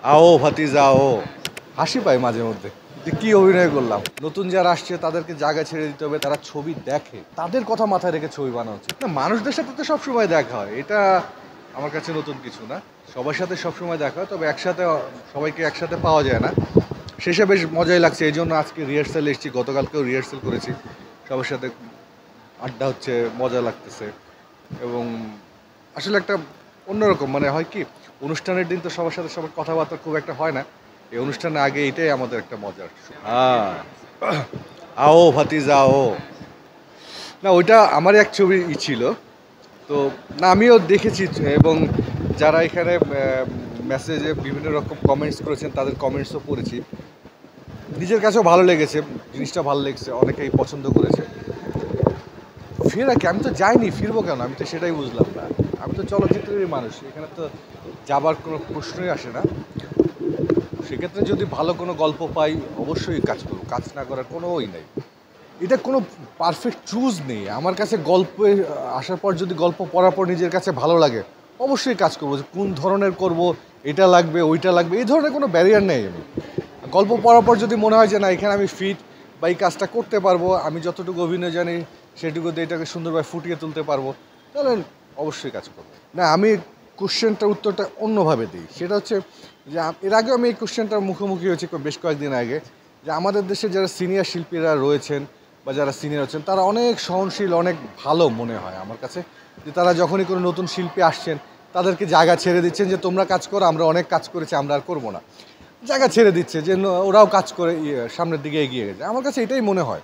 আও ভাতিজা ও হাসি পায় মাঝে মধ্যে যে কি অভিনয় করলাম। নতুন যারা আসছে তাদেরকে জায়গা ছেড়ে দিতে হবে, তারা ছবি দেখে, তাদের কথা মাথায় রেখে ছবি বানানো উচিত না। মানুষদের সাথে তো সবসময় দেখা হয়, এটা আমার কাছে নতুন কিছু না। সবার সাথে সবসময় দেখা হয়, তবে একসাথে সবাইকে একসাথে পাওয়া যায় না। শেষে বেশ মজাই লাগছে, এই জন্য আজকে রিহার্সাল এসেছি, গতকালকেও রিহার্সাল করেছি। সবার সাথে আড্ডা হচ্ছে, মজা লাগতেছে। এবং আসলে একটা অন্যরকম মানে হয় কি, অনুষ্ঠানের দিন তো সবার সাথে সবার কথাবার্তা খুব একটা হয় না। এই অনুষ্ঠানের আগে এটাই আমাদের একটা মজার। হ্যাঁ, আও ভাতিজা ও না, ওইটা আমারই এক ছবি ছিল। তো না, আমিও দেখেছি এবং যারা এখানে মেসেজে বিভিন্ন রকম কমেন্টস করেছেন তাদের কমেন্টসও পড়েছি। নিজের কাছেও ভালো লেগেছে, জিনিসটা ভালো লেগেছে, অনেকেই পছন্দ করেছে। ফেরা কি, আমি তো যাইনি, ফিরবো কেন? আমি তো সেটাই বুঝলাম না। আমি তো চলচ্চিত্রেরই মানুষ, এখানে তো যাবার কোনো প্রশ্নই আসে না। সেক্ষেত্রে যদি ভালো কোনো গল্প পাই অবশ্যই কাজ করবো, কাজ না করার কোনোই নেই। এটা কোনো পারফেক্ট চুজ নেই আমার কাছে। গল্পে আসার পর যদি গল্প পড়ার পর নিজের কাছে ভালো লাগে অবশ্যই কাজ করবো। যে কোন ধরনের করব, এটা লাগবে ওইটা লাগবে, এই ধরনের কোনো ব্যারিয়ার নেই। আমি গল্প পড়ার পর যদি মনে হয় যে না, এখানে আমি ফিট বা এই কাজটা করতে পারবো, আমি যতটুকু অভিনয় জানি সেটুকু দিয়ে এটাকে সুন্দরভাবে ফুটিয়ে তুলতে পারবো, তাহলে অবশ্যই কাজ করবো। না, আমি কোশ্চেনটার উত্তরটা অন্যভাবে দিই। সেটা হচ্ছে যে এর আগেও আমি এই কোশ্চেনটার মুখোমুখি হয়েছি বেশ কয়েকদিন আগে, যে আমাদের দেশে যারা সিনিয়র শিল্পীরা রয়েছেন বা যারা সিনিয়র আছেন তারা অনেক সহনশীল, অনেক ভালো মনে হয় আমার কাছে। যে তারা যখনই কোনো নতুন শিল্পী আসছেন তাদেরকে জায়গা ছেড়ে দিচ্ছেন যে তোমরা কাজ করো, আমরা অনেক কাজ করেছি, আমরা আর করবো না। জায়গা ছেড়ে দিচ্ছে যে ওরাও কাজ করে সামনের দিকে এগিয়ে গেছে। আমার কাছে এটাই মনে হয়।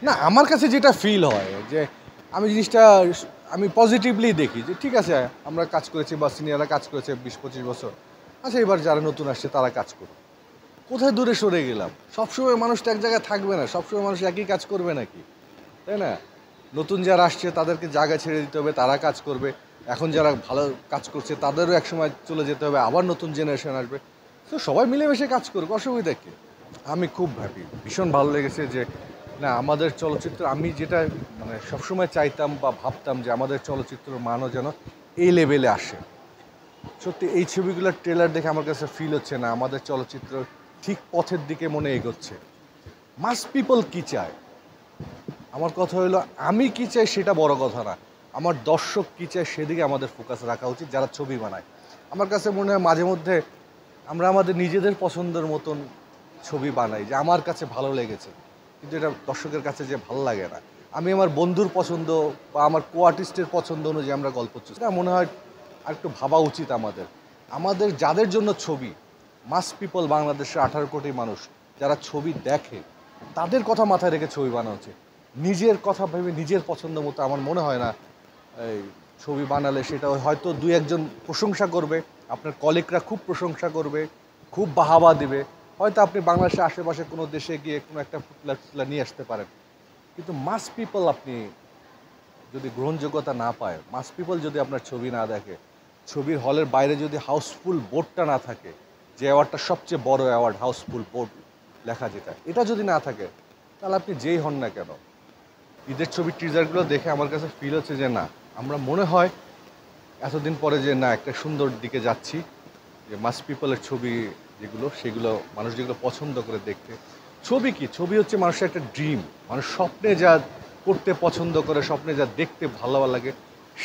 না, আমার কাছে যেটা ফিল হয় যে আমি জিনিসটা আমি পজিটিভলি দেখি যে ঠিক আছে, আমরা কাজ করেছি বা সিনিয়ররা কাজ করেছে 20-25 বছর, আচ্ছা এবার যারা নতুন আসছে তারা কাজ করুক। কোথায় দূরে সরে গেলাম? সবসময় মানুষ তো এক জায়গায় থাকবে না, সবসময় মানুষ একই কাজ করবে নাকি, তাই না? নতুন যারা আসছে তাদেরকে জায়গা ছেড়ে দিতে হবে, তারা কাজ করবে। এখন যারা ভালো কাজ করছে তাদেরও একসময় চলে যেতে হবে, আবার নতুন জেনারেশন আসবে। তো সবাই মিলেমিশে কাজ করুক, অসুবিধা কী? আমি খুব হ্যাপি, ভীষণ ভালো লেগেছে যে না, আমাদের চলচ্চিত্র, আমি যেটা মানে সবসময় চাইতাম বা ভাবতাম যে আমাদের চলচ্চিত্রের মানও যেন এই লেভেলে আসে। সত্যি এই ছবিগুলোর ট্রেলার দেখে আমার কাছে ফিল হচ্ছে না আমাদের চলচ্চিত্র ঠিক পথের দিকে মনে এগোচ্ছে। মাস পিপল কী চায়, আমার কথা হলো আমি কি চাই সেটা বড় কথা না, আমার দর্শক কী চায় সেদিকে আমাদের ফোকাস রাখা উচিত যারা ছবি বানায়। আমার কাছে মনে হয় মাঝে মধ্যে আমরা আমাদের নিজেদের পছন্দের মতন ছবি বানাই, যে আমার কাছে ভালো লেগেছে, কিন্তু এটা দর্শকের কাছে যে ভালো লাগে না। আমি আমার বন্ধুর পছন্দ বা আমার কো আর্টিস্টের পছন্দ অনুযায়ী আমরা গল্প চুজ, এটা মনে হয় আর একটু ভাবা উচিত আমাদের। আমাদের যাদের জন্য ছবি, মাস পিপল, বাংলাদেশের 18 কোটি মানুষ যারা ছবি দেখে, তাদের কথা মাথায় রেখে ছবি বানানো উচিত। নিজের কথা ভেবে নিজের পছন্দ মতো আমার মনে হয় না এই ছবি বানালে সেটা হয়তো দুই একজন প্রশংসা করবে, আপনার কলিগরা খুব প্রশংসা করবে, খুব বাহাবা দিবে, হয়তো আপনি বাংলাদেশের আশেপাশে কোনো দেশে গিয়ে কোনো একটা ফুটলা নিয়ে আসতে পারেন। কিন্তু মাস পিপল আপনি যদি গ্রহণযোগ্যতা না পায়, মাস পিপল যদি আপনার ছবি না দেখে, ছবির হলের বাইরে যদি হাউসফুল বোর্ডটা না থাকে, যে অ্যাওয়ার্ডটা সবচেয়ে বড় অ্যাওয়ার্ড, হাউসফুল বোর্ড লেখা যেটা, এটা যদি না থাকে, তাহলে আপনি যেই হন না কেন। ঈদের ছবির টিজারগুলো দেখে আমার কাছে ফিল হচ্ছে যে না, আমরা মনে হয় এতদিন পরে যে না, একটা সুন্দর দিকে যাচ্ছি, যে মাস পিপলের ছবি যেগুলো, সেগুলো মানুষ যেগুলো পছন্দ করে দেখতে। ছবি কি, ছবি হচ্ছে মানুষের একটা ড্রিম, মানুষ স্বপ্নে যা করতে পছন্দ করে, স্বপ্নে যা দেখতে ভালো লাগে,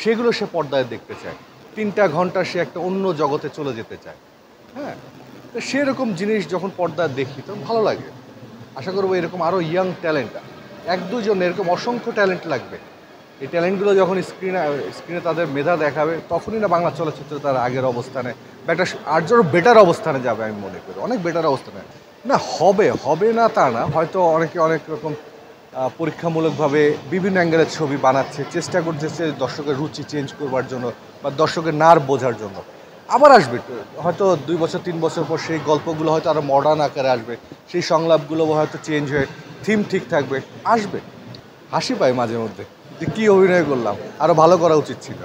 সেগুলো সে পর্দায় দেখতে চায়। 3টা ঘন্টা সে একটা অন্য জগতে চলে যেতে চায়। হ্যাঁ, তো সেরকম জিনিস যখন পর্দায় দেখি তখন ভালো লাগে। আশা করবো এরকম আরও ইয়াং ট্যালেন্ট, 1-2 জন এরকম অসংখ্য ট্যালেন্ট লাগবে। এই ট্যালেন্টগুলো যখন স্ক্রিনে তাদের মেধা দেখাবে, তখনই না বাংলা চলচ্চিত্র তার আগের অবস্থানে বা একটা আরও বেটার অবস্থানে যাবে। আমি মনে করি অনেক বেটার অবস্থানে না হবে, হবে না তা না, হয়তো অনেকে অনেক রকম পরীক্ষামূলকভাবে বিভিন্ন অ্যাঙ্গেলের ছবি বানাচ্ছে, চেষ্টা করতেছে দর্শকের রুচি চেঞ্জ করবার জন্য বা দর্শকের নার বোঝার জন্য। আবার আসবে হয়তো 2 বছর 3 বছর পর, সেই গল্পগুলো হয়তো আরও মডার্ন আকারে আসবে, সেই সংলাপগুলো হয়তো চেঞ্জ হয়ে থিম ঠিক থাকবে, আসবে। হাসি পায় মাঝে মধ্যে যে কী অভিনয় করলাম, আরও ভালো করা উচিত ছিল।